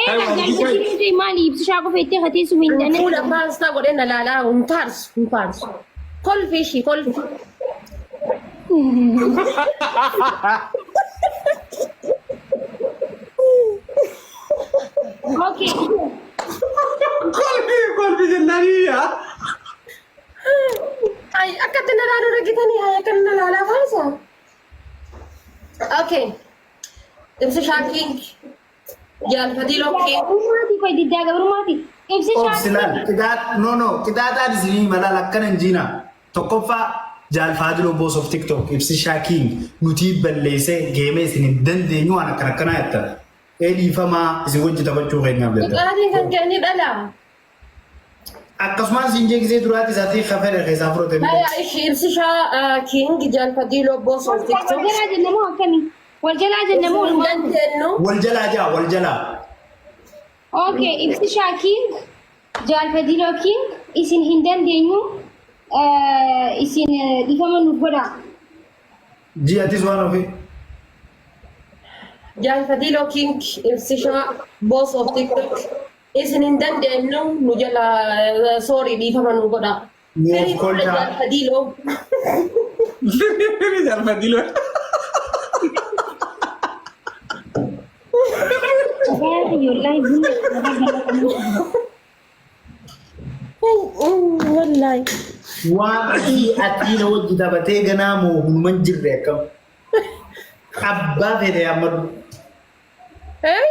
انا قال زي ماني بتشاقوا في تيختي سوين ده ولا ما استغل إن لا ومفارس كل في شيء كل اوكي كل في جنانية أي أكيد إن لا رجعتني هاي أكيد إن لا فارسة أوكي تمشي شاكين جال فديلو كي ماتي كوي دي داغ ماتي امسي أوبسلان كده نو كده هذا زين ملا لكن جينا تكفى جال فادلو بوس اوف تيك توك إبسي شاكين نتيب بالليسة جيمس ندن دينيو أنا كنا يتا إيه فما زوجي تبغى غير نبلة هذه كان جاني بلا أكسمان زنجي زي دراتي زاتي خبر خزافرو تبي هاي إيش إبسي شاكين جال فديلو بوس اوف تيك توك والجلاج النمو كمي والجلاج النمو والجلا اوكي امسي شاكين جال فديلو كين اسين هندن دينيو اسين ديفامن نغودا جي أتيس وانو في جال فديلو كينج إبسي بوس اوف تيك توك إسنين دن دينو نجلا سوري ديفامن نغودا موف كولتا جال فديلو جال فديلو والله وأكيد أكيد وجد دبته جنامو من جرّكم أبا فيدي أمر هاي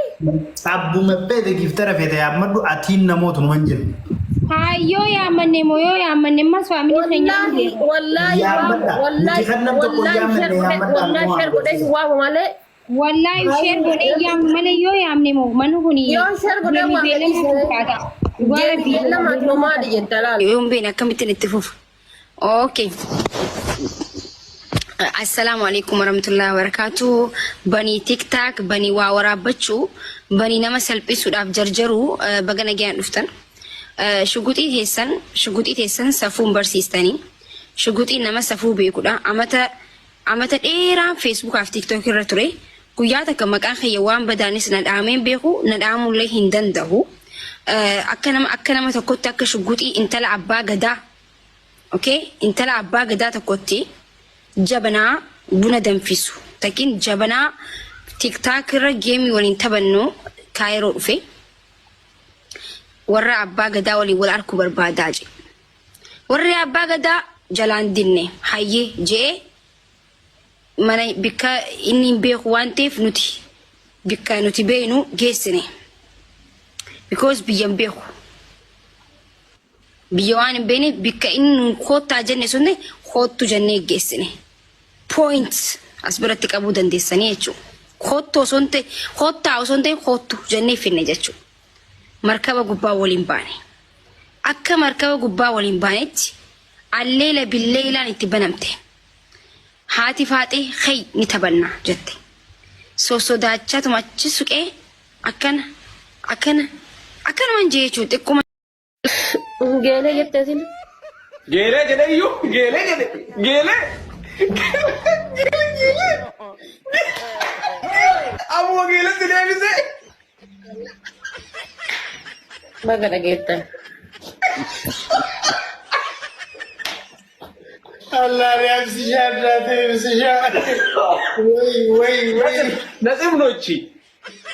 أبو مبتدئ كيفترى فيدي أمر أتين نموت من جرّ هايو يا مني ما سوامي والله والله شر قدي هو ماله والله شير بني يا من يو يا من مو منو بني يو شر قدي هو ماله ما تلوما دي جنتلال يوم بينا كم تنتفوف اوكي السلام عليكم ورحمة الله وبركاته بني تيك تاك بني واورا بچو بني نما سلبسو داف جرجرو بغنا جان دفتن شغوتي تيسن سفون برسيستاني شغوتي نما سفو بيكودا amata dheeraa Facebook fi TikTok irra ture guyyaa takka maqaan kiyya waan badaanis na dhaameen beeku na dhaamullee hin danda'u akka nama tokkotti akka shugguxii intala abbaa gadaa okay intala abbaa gadaa tokkotti jabanaa buna danfisu takin jabanaa TikTok irra geemii waliin taphannu kaayiroo dhufe warra abbaa gadaa waliin wal arku barbaadaa je warri abbaa gadaa jalaan dinne hayyee jee mana bika inni beeku waan ta'eef bika nuti beenu geessine because biyyan beeku biyya waan hin beene bika inni koottaa jenne sunne koottu jennee geessine point as biratti qabuu dandeessanii jechuudha koottaa osoo hin ta'e koottu jennee finne jechuudha markaba gubbaa waliin baane akka markaba gubbaa waliin baanetti alleela billeelaan itti banamte. haati faaxee khay ni tabanna jette sosodaachaa tumachi suqee akkana man jeechuu xiqquma geelee jetteesin geelee jedhe iyyuu geelee jedhe geelee ammoo geelatti deebise baga dhageettan الله يمسيها بلاتي يمسيها وي نسيب نوتشي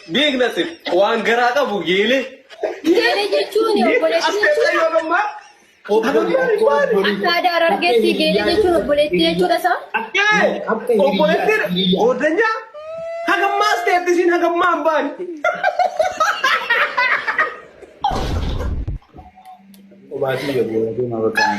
بيك نسيب وان قراقة بو جيلي jechuun obboleettii akka aadaa argeetti geelee jechuun obboleettii jechuudha isaa obboleettii godanya hagammaas ta'etti isin hagammaan baani obaatii gabbootii ma bakkaan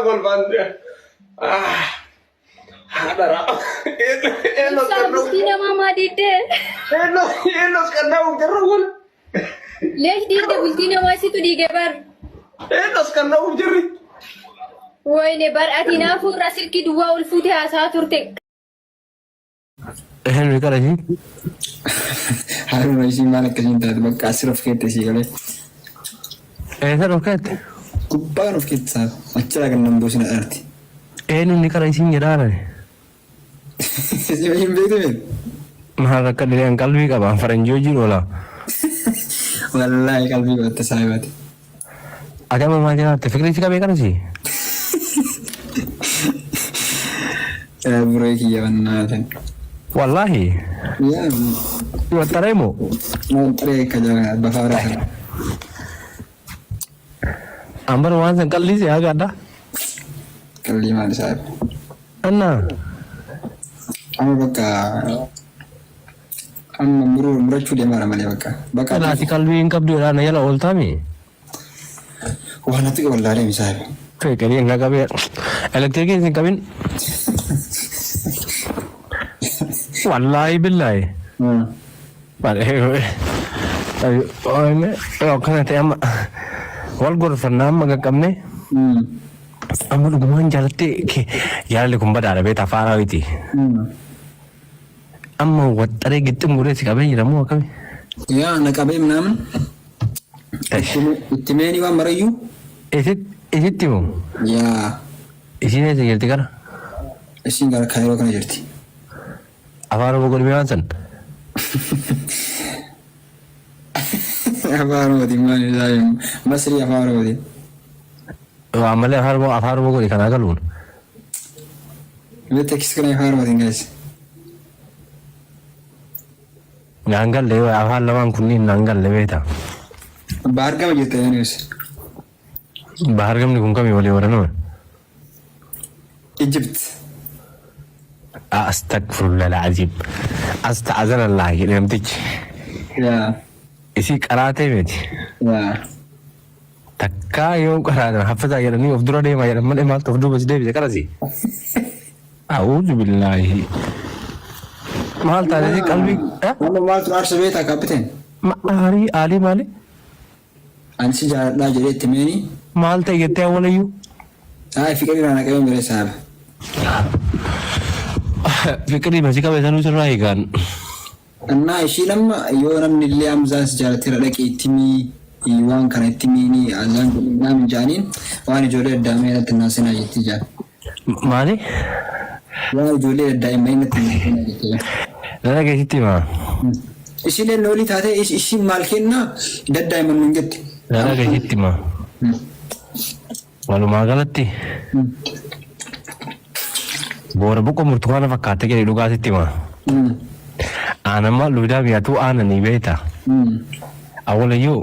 golbante hadara Sabustina mama dite. enos kanau jarrawal Lesh dite bultina masi tu di gebar. enos kanau jarri وين برأتنا فور سلكي دوا والفوتها ساتورتك Henry Karaji. Harun isi mana kasih tak bak kasih of kita sih kalau Sir Rocket. kubban of kita macam lagi nambus na arti. Ni Karaji ngira. Sih macam begitu. Mahal ka dengan kalbi ka ba Faranjoji rola. Wallahi kalbi buat sahabat. Ada mama jangan fikir sih kami kan sih. Bro kia mana kan. Wallahi. Ya, Buat taremo. mau teri kerja bahara. Ambar wan kalli sih agak ada. Kali mana sahabat. Anna. Amma baka amma murachu dia marah mana baka. Baka Nasi kalbi ingkap dia na yala all time. wah nanti wallahi misalnya. Kayak kali enggak kabe. Elektrik sing kabin. Wallahi billahi. Padahal oh kan te am wal gor fanam magakamne amul guman jalate ke yale kumbada arabe ta fara witi amma watare gitum gure sikabe yiramu akabe Ya nak kabe menaman. Itimeni wa marayu. esit timo Ya, isine se yerti kara singar kairo kana jirti. afaro bogol mewansan Afaro di mana saya Masri afaro di. amale afaro bogol kana galun Bete kiskana afaro di guys. nangal lewa afar lawan kunni nangal leweta Barga में जीते हैं news. bahar gam ni kun kami wale warano Egypt. astagfirullah alazim astazana allah ilam tich Ya, isi karate meti ya. takka yo karate hafaza ya ni ofdura de ma ya man ma tofdu bas de karasi a'udhu billahi mal tare kalbi Mana mal tuar sebeta kapten. ma ali male Ansi jalan jadi temeni. mal ta yete wala yu Ay fikir na kayo mere sahab. fikri basi ka besanu serai kan Anna ishi lamma yo nam nilli amza sejara tira dake timi iwan kana timi ni azan nam janin wani jole dame na tanasina jitija. mane Wani jole dame na tanasina jitija. dana ke sitima Ishi le loli tate ishi malkenna dadda man munget. dana ke sitima walu magalatti bora buko murtukana fakkate ke duga sitima anama luda biatu anani beta awala yu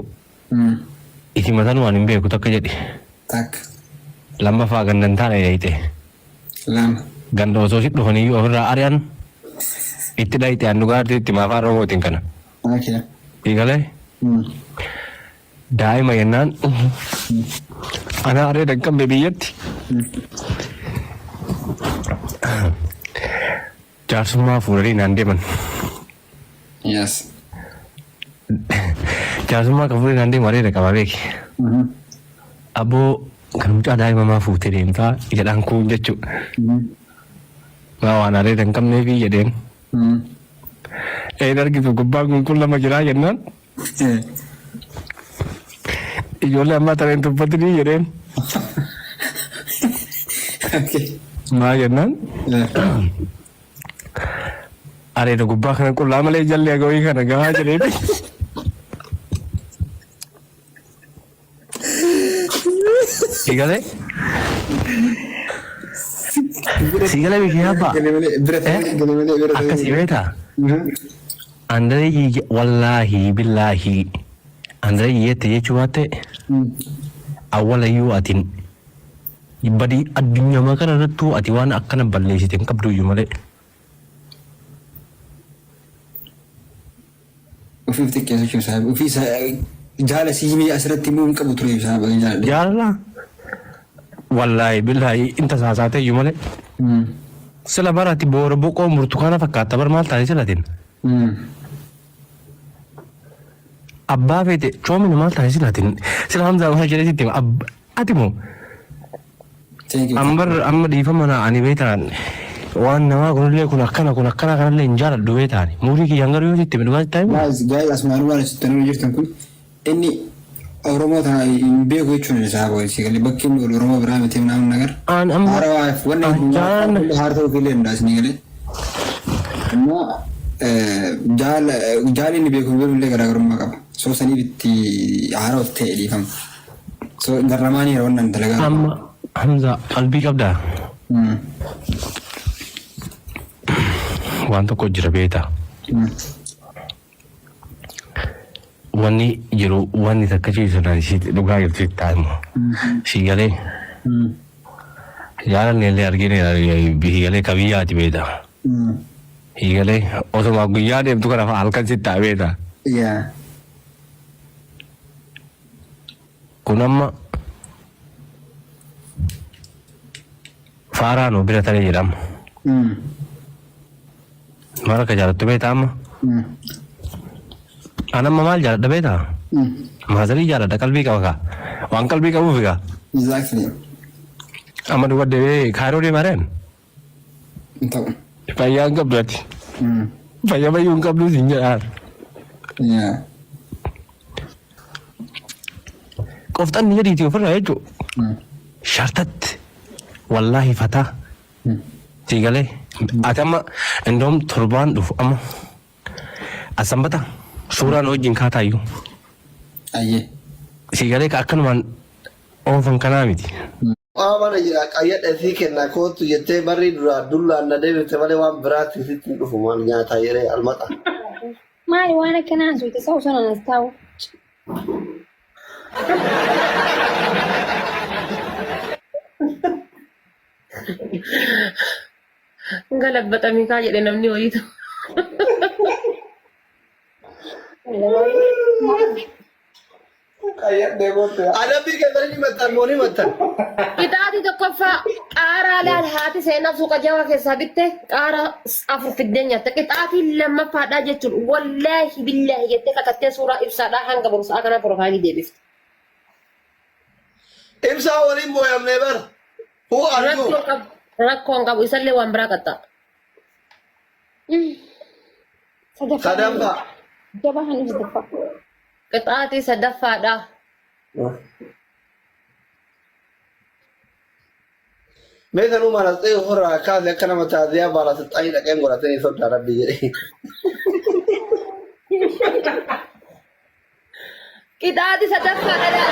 isi matanu anin beku takka jadi Tak. lama fa gandan tane yaite Lam. gando so sit dohani yu ora arian itida ite anuga ti ma fa ro tin kana Okay. igale dai mayanan ana are dakkam bebiyati jarsuma furari nande man Yes. jarsuma ka furari nande mare da kababeki abo kan mutu dai mama fute den fa ida dan ku jechu ma wana re dakkam ne bi yeden dar gitu gubang kullama jira jennan ijolle amma taren to patri yeden Okay. ma jennan are da gubba kan kullama le jalle go yi kana ga jere bi sigale sigale bi apa akasi beta andre yi wallahi billahi andre yete yechuate awala yu atin ibadi adunya makana ratu ati wana akkana balle sitin kabdu yumale وفي بتك يا شو صاحب وفي جالس يجي أسرت تيمون كابو تري صاحب جال yalla wallahi billahi inta sasate yumale sila barati boro boko murtukana fakkata bar mal tani silatin abba fete chomin mal tani silatin sila hamza wa jere sitim atimo amma dhiifama na ani beetaan waan namaa kunillee kun akkana kanallee hin jaaladhu beetaan muurii kiyyaan garuu yoo itti dhugaa ta'e gaa'ela asmaan waan asitti jirtan kun inni Oromoo tana hin beeku jechuun isaa boonsi galee bakki inni Oromoo biraa miti namni nagar haarawaaf wanni haartoo filee hundaas ni galee amma jaali inni beeku illee garaagarummaa qaba soo saniif itti haarawa ta'e dhiifama soo garramaanii yeroo wannan dalagaa amma Hamza qalbii qabdaa waan tokko jira beeta wanni jiru wanni takka ciisanaan isiitti dhugaa jirtu itti taa'imu si galee jaalalli illee argine higalee kabiyyaati beeta higalee osuma guyyaa deemtu kana halkan sitti ta'a beeta kun amma faaraanuu bira talee jedhama mara ka jaalattu beeta amma anamma maal jaaladha beeta maasarii jaaladha qalbii qaba kaa waan qalbii qabuuf kaa amma dubbadde kaayiroo deemareen fayyaa hin qabdu ati fayyaa bayyuu hin qabdu siin jedhaan qofxanni jedhiiti ofirraa jechuu shartatti wallaahi fataa si galee ati amma indoom torbaan dhufu amma asambata suuraan wajjin kaataayyuu si galee ka akkanumaan oofan kanaa miti. Mana jira qayyadha sii kenna kootu jettee barri dura dullaan na deebifte malee waan biraatti sitti dhufu maal nyaataa yeree almaxa. Maali waan akkanaa suuta isaa osoo nanas taa'u. Galabbatamii kaa jedhe namni wayiitu. Adabbii keessatti himattan moo himattan? Itaati tokkoffaa qaaraa laal haati seenaa suuqa jawaa keessaa bitte qaaraa afur fiddee nyaatte. Qixaatiin lammaffaadhaa jechuun wallaahi billaahi jettee kakattee suuraa ibsaadhaa hanga borsaa kana profaayilii deebifte. Ibsaa waliin booyamnee bara. Huu arguu. Rakkoon qabu isallee waan biraa qaxxaa. Sadaffaa. Jabahan sadaffaa. Qixaatii sadaffaadhaa. Meeshaa nu mana ta'e ofirraa kaasee akka nama taasisaa baalaasa xaayii dhaqeen godhatanii sodaa rabbii jedhee. Qixaatii sadaffaadhaa.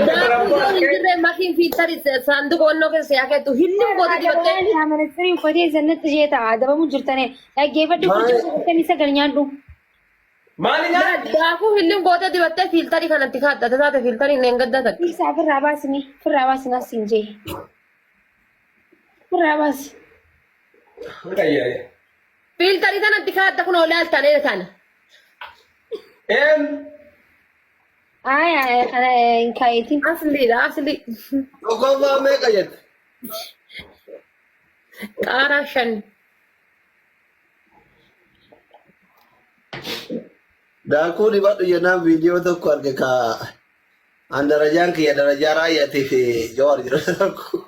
Daakuu yoo hin jirre makiin fiittari saanduqa onnoo keessa yaakeetu hilli gooti dibattee. Ministeerri uffatee zannatti ishee ta'a dabamu jirtanii dhaggeeffadhu kutaa isa gal nyaadhu. Daakuu hilli gootee dibattee fiiltarii kanatti kaadhata taate fiiltarii hin gaddaatan. Isaa firraa baasni asiin jee. Firraa baasi. Fiiltarii kanatti kaadha kun oolaa altaalee kana. Kana hin kaayetiin. Asli. Dhukkubaa meeqa jette? Qaaraa 5. Daakuu dibadhu jennaan viidiyoo tokko arge ka an darajaan kiyya darajaa raayyatii fi jawar jira tokko.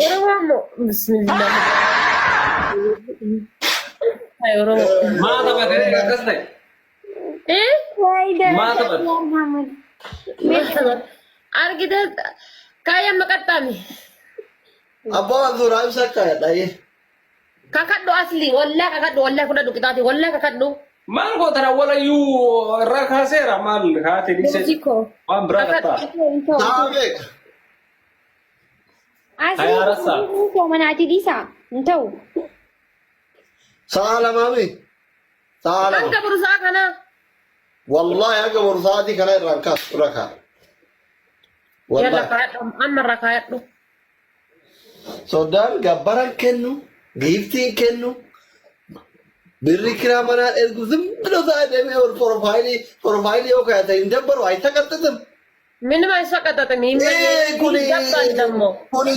Oromoo bismillah. Hai Oromoo. Maata bakka akkas ta'e. Maata bakka. Argite kaya maqaxxame. Abbaa Anzuraa ibsa kaayadha. Kakadhu asli wallahi fudhadhu qixaati wallahi kakadhu. Maal gootana walayyuu irraa kaaseera maal kaate dhiise. Waan biraa qaxxaa. Saa beeka. Asli manaati dhiisaa hin ta'u. Saa lamaami. Saa lama. Hanga bursaa kana. Wallahi hanga bursaatii kana irraan kaasu rakaa. Yalla kaadhu amma irraa kaadhu. Sodaan gabbaran kennu, giiftiin kennu, birri kiraa manaa ergu simbilo saa deemee ol profaayilii yoo kaayate hin dabbaru ay taqaxxatam. Minima isa qaxxate miimma. Kuni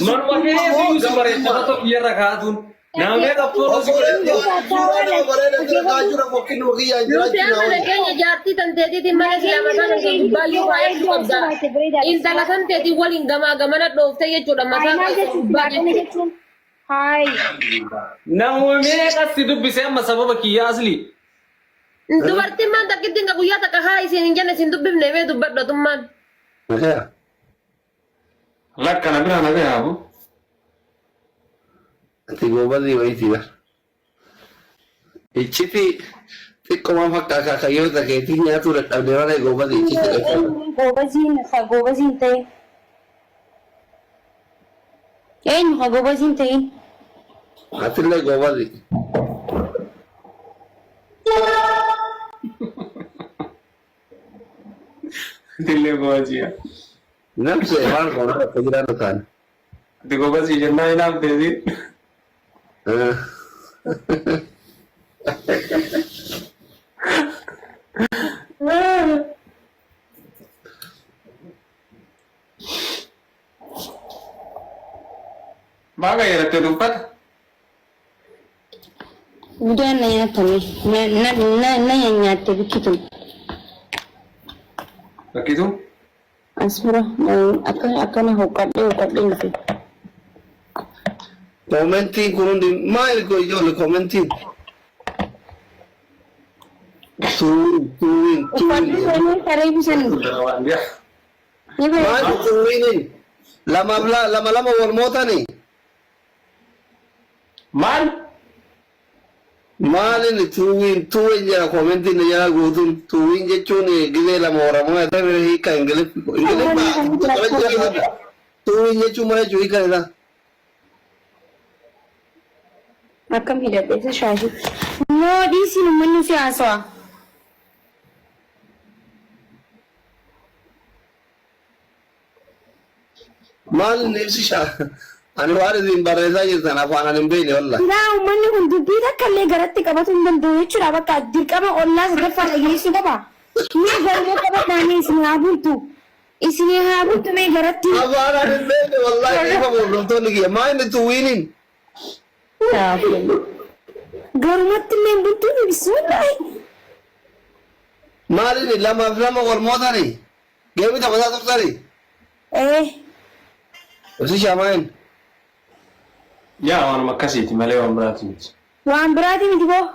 Norma kee fi bareeffama tokko irra kaatuun Namni tokko Nuti amma nageenya jaartii tanteetiitiin mana silaamataan hin baay'ee baay'ee qabda. Intala tanteetiin waliin gamaa gamana dhooftee jechuudha mataan gubbaa jechuudha. Hai. namni meeqatti dubbisee amma sababa kiyyaa asli. Dubartiin maan takkittiin ka guyyaa takka haa isiin hin jenne isin dubbifne mee dubbadhatummaan. Lakkana bira nagaa yaabu. Ati goobadii wayitiidha. Ichiti xiqqooma fakkaata kayyoota keetii nyaatuu dadhabdee malee goobadii ichiti dhaqqa. Gobaziin ta'e. Eenyu haa gobaziin ta'e? Atillee goobadii. Dillee gobajiya. Namse maal qoona akka jiraatu taane. Ati gobajii jennaa hinaaf deebiin. Baga yarattee dubbata. Budaan na nyaatame. Na nyaatte bikkitu. Bakkitu? Asbira akkana hoqqadhee dhufe. Komentiin kun hundi maal ijoollee komentiin. Tuwin. Uffadhee saree bisanii. Maal tuwinin lama wal mootanii. Maal? Maalin tuwin jira komentiin jira guutuun tuwin jechuun gizee lama Oromoo yaa ta'e hiika Ingiliffaa. Tuwin jechuun maal jechuun hiika isaa. Akkam hidhadheessa shaashii. Moodii siin uummanni si haasawa. Maalin ibsi ani waan isin barreessaa jirtan afaan ani hin beekne walla. Yaa uummanni kun dubbii takka illee garatti qabatu hin danda'u jechuudha bakka dirqama ollaa sadaffaa dhageessu qaba. Mee garuu qabataanii isin haa bultu. Isin haa bultu mee garatti. Afaan ani hin beekne wallaahi dhiifa hordoftoonni kiyya maa inni tuwiniin. Garumatti illee bultuun ibsuudhaayi. Maalin lama wal mootanii geemi taphataa turtanii. Ibsi shaamaa'in. Yaa waanuma akkasiiti malee waan biraati miti. Waan biraati miti boo.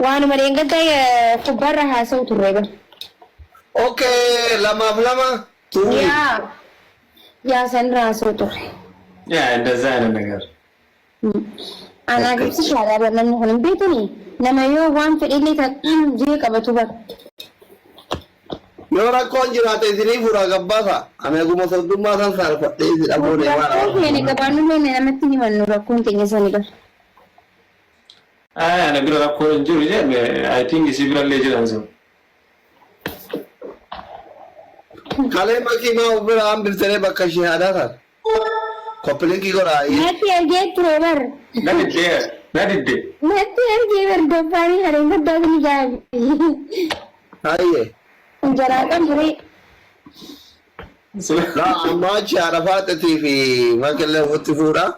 Waanuma deengaddaa kubbaarra haasa'u turre bara. Okay, lama tuwin. Yaa sanirra haasa'u turre. Yaa እንደዛ አይነት ነገር. Anaa ibsi shaadhaa namni kun hin beekanii nama yoo waan fedhillee ta'in jee qabatu bara. Yoo rakkoon jiraate isinii fuudhaa gabbaasa. Ani aguma soddummaa san saalfadhee isin dhabuun Rakkoon keenya gabaannu meene namatti himannu rakkoon keenya sani bara. Ana bira rakkoon hin jiru jee I think isi birallee jiran sun. Kalee makiimaa bira hambiftanee bakka shahaadaa taate. Koppilinkii godhaa. Natti ergee ture bara. Na diddee. Natti ergee bara gabbaanii hareen gaddaa kun ijaabi. Hayyee. Jaraa kan ture. Ammaa achi haadha faaxatii fi makillee ofitti fuudhaa.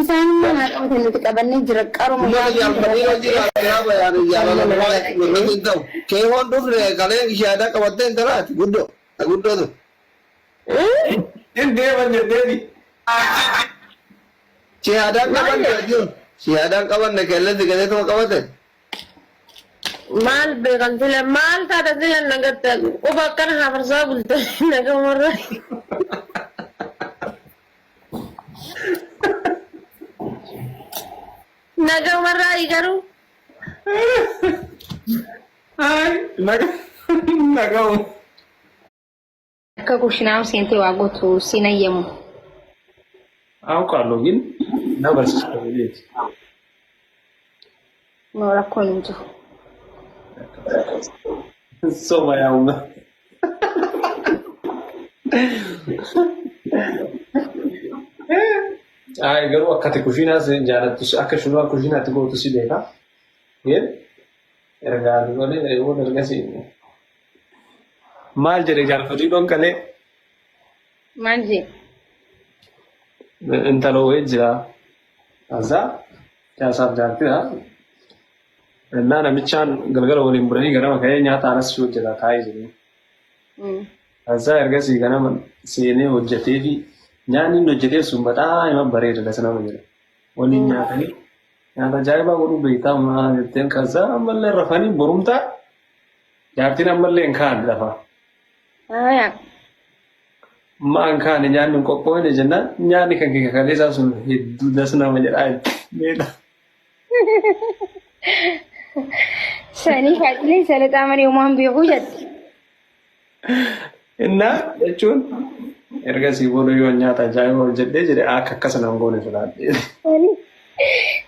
Isaan mana qabatan nuti qabannee jira qaruma. Mana jaalfanii hojii raabsaa bayaan jaalala hin ta'u. Kee waan dhufne kaleen shahaadaa qabattee hin taraati guddootu. Hin deeman jedheeni. Shahaadaan qabanne jechuun shahaadaan qabanne qilleensi gazeetuma qabate. Maal beekan filan maal taata filan nagatta quba akkana hafarsaa bulta nagamarra. Nagamarraa garuu. Nagamu. Akka kushinaa seentee waa gootu siin ayyamu. Aውቃለሁ ግን na barsiisaa beekti. No rakkoon hin jiru. Soma yaa'uma. Ay garuu akkati kushiinaas jaalattu akka shunaa kushiinaatti gootu si beeka. Yeen ergaa golee yoo dargasi. Maal jedhe jaarfatii dhonkalee. Maal jedhe? انت لو اجرا هذا جالسات جاتها ان انا متشان غلغل ولين بري غرام كاينيا تانس شو جدا تايزني هذا ارغسي غنم سيني وجتيفي يعني نجتي سمبتا يما بريد لسنا وجه ولين ناتني يعني جايبا ورو بيتا ما يتن كذا مل رفاني برومتا جاتنا مل انكان دفا ما انكان يعني كوكوين جنا يعني كان كاليسا سن هدو لسنا وجه اي ميدا Sani fadli salata mari umam biujat. Inna jechuun erga si boodoo yoo nyaata ajaa'iba hojjedhee jedhe akka akkasa nan goone filaadhe.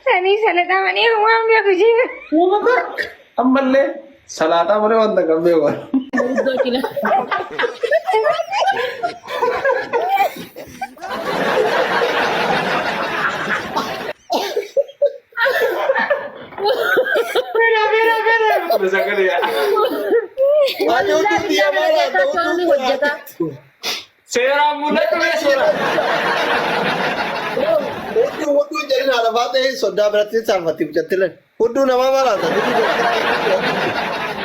Sani salata mari umam biujat. Ammallee salaataa malee wanta qabee waan. Bisa kali ya. Ayo dia malah tahu. Seram mulai tuh ya seram. Udu jadi nara baat soda berarti sama tim jatilan. Udu nama malah tadi.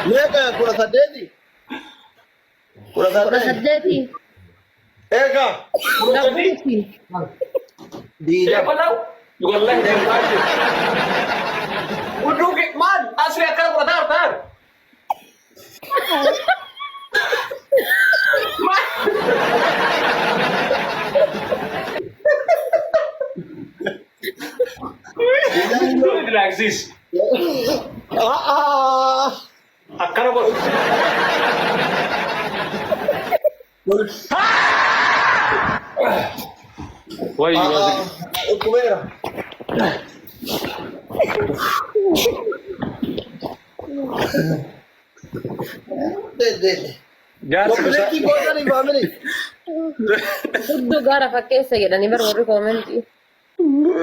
Mereka kurang sadedi. Kurang sadedi. Kak. Kurang sadedi. Dia apa tahu? Goleng dari pagi. Udu man, asli akan tar. Tidak eksis. Akan apa? Wah, ini Kumera. Komenti kota ni family. Uddu gara fakkeessa jedhanii bara warri koomentii.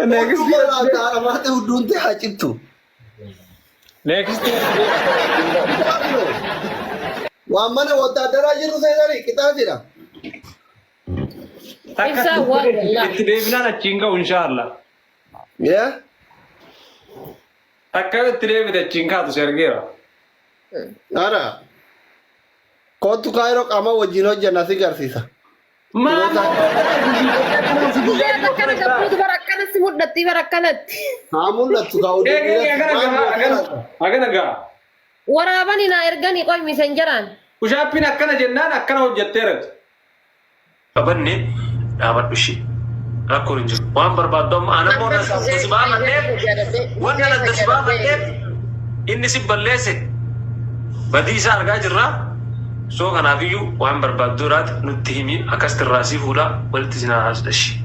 Next dia antara mate udun teh haciptu. Next. Wa mana watadara jiru saya dari kita tidak. Ibsa waa wallah. Itti deebinaan achiin ga'u inshallah. Ya? Akka itti deebite achiin kaatu si argeera. Ara. Kootu kaayiroo qaama wajjin hojjanna si garsiisa. Guyyaa akkana qabduutu bara akkanatti mudhatti bara akkanatti. Haa mul'attu kaa'u. Agana gaa. Waraabani naa erganii qoy misenjaraan. Ushaappiin akkana jennaan akkana hojjetteerati. Qabanne dhaabadhu ishee. Rakkoon hin jiru. Waan barbaaddu amma aanammoo dasibaa manneen wanta dasibaa manneen inni si balleesse badii isaa argaa jirraa. So kanaafiyyuu waan barbaaddu irraati nutti himi akkasitti irraa sii fuudhaa walitti sinaa haasudha ishee.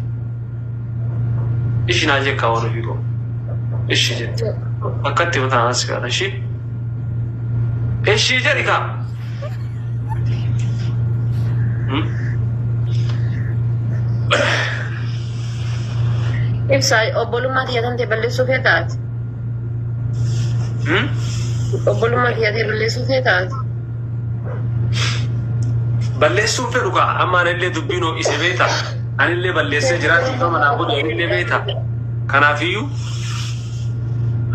Ishii naa jekkaa waan ofii qabu. Ishii jette. Akkatti mataa haasi gaadha ishee. Ishii jedhi kaa. Ibsa obbolummaa xiyyatamtee balleessuu fee taate. Obbolummaa xiyyatee balleessuu fee taate. Balleessuun fedhu kaa amma anillee dubbiin ho'ise beeta. Anillee balleessee jiraachuu qaba naa godhe anillee beeta. Kanaafiyyuu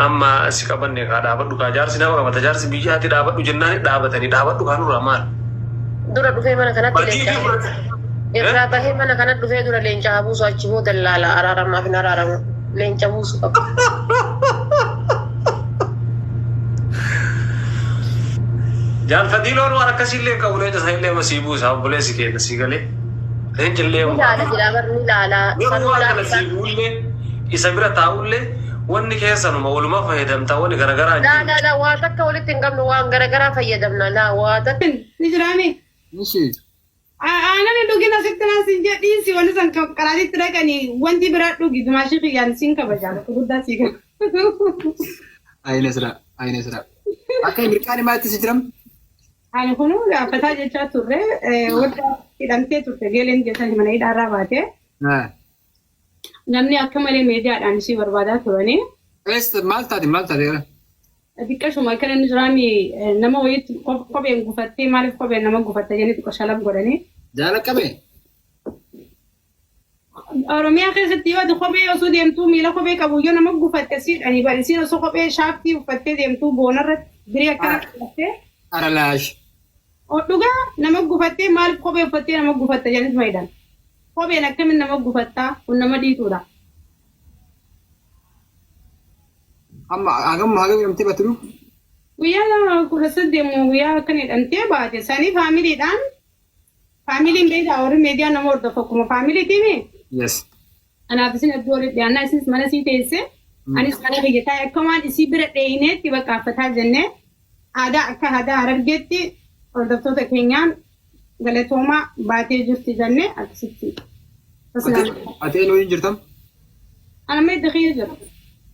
amma si qabanne kaa dhaabadhu kaa jaarsi nama qabata jaarsi biyyaatti dhaabadhu jennaan dhaabatanii dhaabadhu kaa nurra maal. Dura dhufee mana kanatti leencaa. Irraa bahee mana kanatti dhufee dura leencaa buusu achi booda laala araaramaaf hin araaramu. Leenca buusu qaba. Jaalfatii loon waan akkasillee qabu leenca isaa illee masii buusaa obboleessi kenna sii galee. Leenci illee ni laala jedhaa barni laala. Garuu waan kana sii buullee isa bira taa'ullee wanni keessanuma walumaa fayyadamtaa wanni garagaraa jiru. Laa waa takka walitti hin qabnu waan garagaraa fayyadamna laa waa takka. Ni jiraame. Aannan dhugin asitti naasin jedhiin si wani san qaraatitti dhaqanii wanti biraa dhugi dimaashii xiyyaan siin kabajaa guddaa sii gaba. Ayina sira. Akka hin mirqaan himaatti si jiram? Ani kunu gaafataa jechaa turre wadda hidhamtee turte geeleen jettan mana hidhaarraa baate. Namni akka malee meediyaadhaan isii barbaadaa turanii. Maal taate? Xiqqashuma akka inni jiraami nama wayiitti kopheen gufattee maaliif kopheen nama gufatte jennee xiqqoo shalaf godhanii. Jaala qabee? Oromiyaa keessatti yoo kophee osoo deemtuu miila kophee qabu yoo nama gufatte siidhanii barisiin osoo kophee shaaftii uffattee deemtuu boonarratti birii akkana qabattee. Aralaash. Dhugaa nama gufattee maal kophee uffattee nama gufatta jedhanii fayidan. Kopheen akkamiin nama gufattaa kun nama dhiituudha. Amma hagam jedhamtee battu? Guyyaa kudha saddeemu guyyaa akkan hidhamtee baate sanii faamiliidhaan faamiliin beekaa warri miidiyaa nama hordofu akkuma faamiliitiimi. Yes. Anaaf isin iddoo walitti dhiyaannaa isinis mana sii teessee anis mana biyyataa akka waan isii bira dheeyineetti bakkaaffataa jennee aadaa akka aadaa Harargeetti hordoftoota keenyaan galatoomaa baatee jirti jennee akkasitti. Ati eenyu waliin jirtam? Ana mee daqiiqa jira.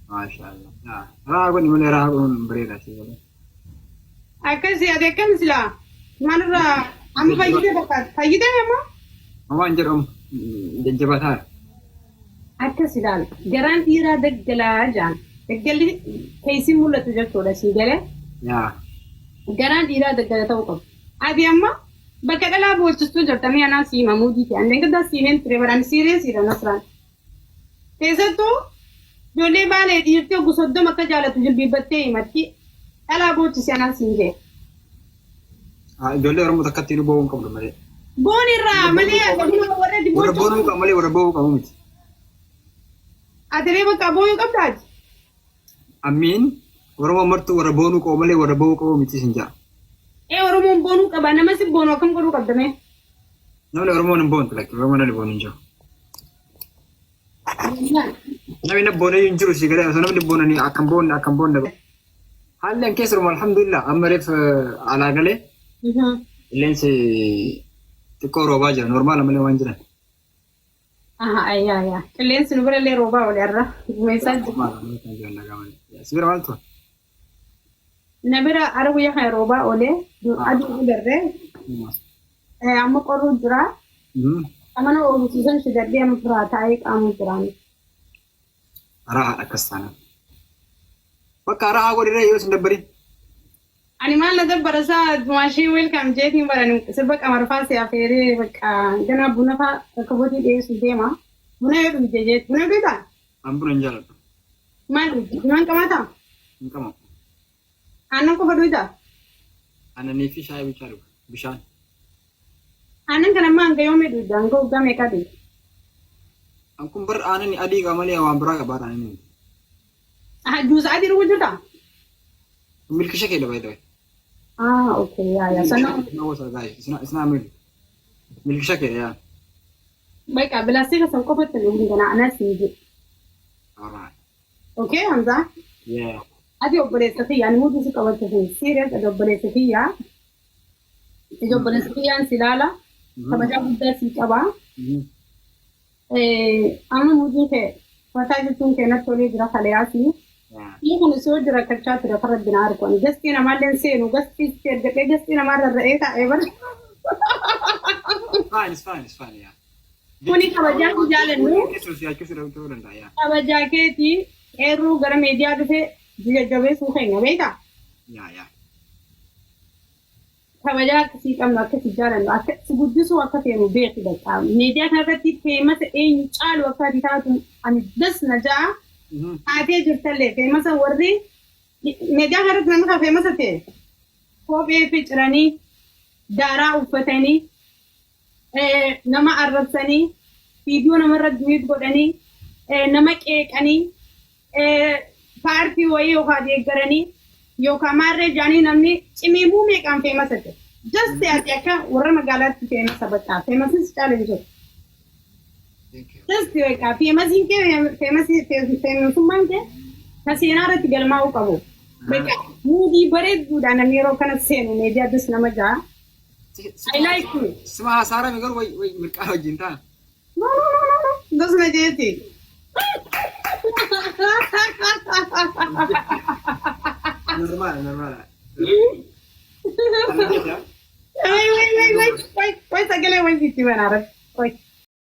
Maashaallah. Raa kun malee raa kun bareeda si. Akkasii ati akkam silaa maalirraa amma fayyidee fakkaata fayyidee ammoo? Waan jedhamu jajjabataa. Akkas ilaala. Garaan dhiiraa daggalaa jaan. Daggalli keessi mul'atu jechuudha sii galee. Yaa. Garaan dhiiraa daggala ta'uu qabu. Ati amma bakka dhalaa boolchistuu jirtamee anaa sii himamuu diite. Andeen gaddaa siineen ture baraan siireesiidha nasraan. Keessattuu ijoollee baalee dhiirtee ogu soddoma akka jaalatu jilbiibbattee himatti dhalaa boolchisee anaa siin ga'e. Ijoollee Oromoo takkatti nu bo'uu hin qabdu malee. Boonirraa malee warra diboota. Warra boonuu qabu malee warra bo'uu qabu miti. Ati bakka booyuu qabdaati. Amiin Oromoo martuu warra boonuu qabu malee warra bo'uu qabu miti sin jaa. Oromoon boonuu qaba nama si boonuu akkam godhuu qabdame. Namni Oromoon hin boontu lakkii Oromoon ali boonuu hin jiru. Namni na boonee hin jiru si galee osoo namni boonanii akkam boonne. Haalli an keessa Oromoo alhamdulillah amma reef alaa galee. Illeensi xiqqoo roobaa jira normaala malee waan jiran. Ayyaa. Qilleensi nu birallee roobaa wali irra. Gumeessaa jiru. Sibira maaltu? Na bira ara guyyaa kana roobaa olee aduu darree amma qorruu jira. Amana oomishisiisan shigadhee amma firaa taa'ee qaamu jiraan. Araa akkas taana. Bakka araa godhiree yoo sin dabbarin. Ani maal na dabbara isaa maashii welkaam jeetiin baran sirba qamarfaa si afeeree bakka gana buna faa bakka bootii dhiyeessu deema. Buna yoo dhugde jeetti. Buna dhugaa? An buna hin jaaladhu. Maal dhugdi? Bunaan qamataa? Hin qabamu. Aannan qofa dhugaa? Aannanii fi shaayii bichaa dhuga. Bishaan. Aannan kana ammaa hanga yoomii dhugda? Hanga waggaa meeqaa dhugda? An kun bar aannan adii qaba malee waan biraa qabaadha inni. Juusa adii dhuguu jirta? Milki shakee dha baay'ee. Okay, yeah. So now, it's not milk. Milk shake, yeah. Baik, bila sih kesan kau betul ni kena anak sini. Alright. Okay, Hamza. Yeah. Adi oboleh sekian, ni mungkin sih kau betul serius. Adi oboleh sekian. Adi oboleh sekian silala. Kabaja buddha sih kaba. Anu mungkin ke, masa itu tuh kena tolong jera kaliasi. Ini kan usul jera kerja tidak pernah benar pun. Gesti nama dan senu, gesti terjadi gesti nama rere tak ever. It's fine, yeah. Kuni kabaja ku jalan ni. Kabaja ke ti eru gara media tu se dia jabe suka ni, betul? Yeah. Kabaja si kam nak si jalan, nak sebut tu waktu yang betul betul. Media kan berarti famous calu waktu kita tu ani das naja. Ate jurtalle famous warri media harus nama famous ate. Kau picturani, dara uffatani, nama arrabsani, video nama radduit godhani, nama qeeqani, paartii wayii yookaan deeggarani, yookaan maarree jaanii namni cimimuu meeqaan famous ate. Just ati akka warra magaalaatti famous bakka famous challenge. Just like famous ke famous mangke kasi nara tigal mau kamu. Mereka mudi bered budan nero kana senu media dus nama ja. I like you. Semua Sarah megal woi mereka jinta. No. Dus na jeti. Normal. Wait. Sagale wait siti banara.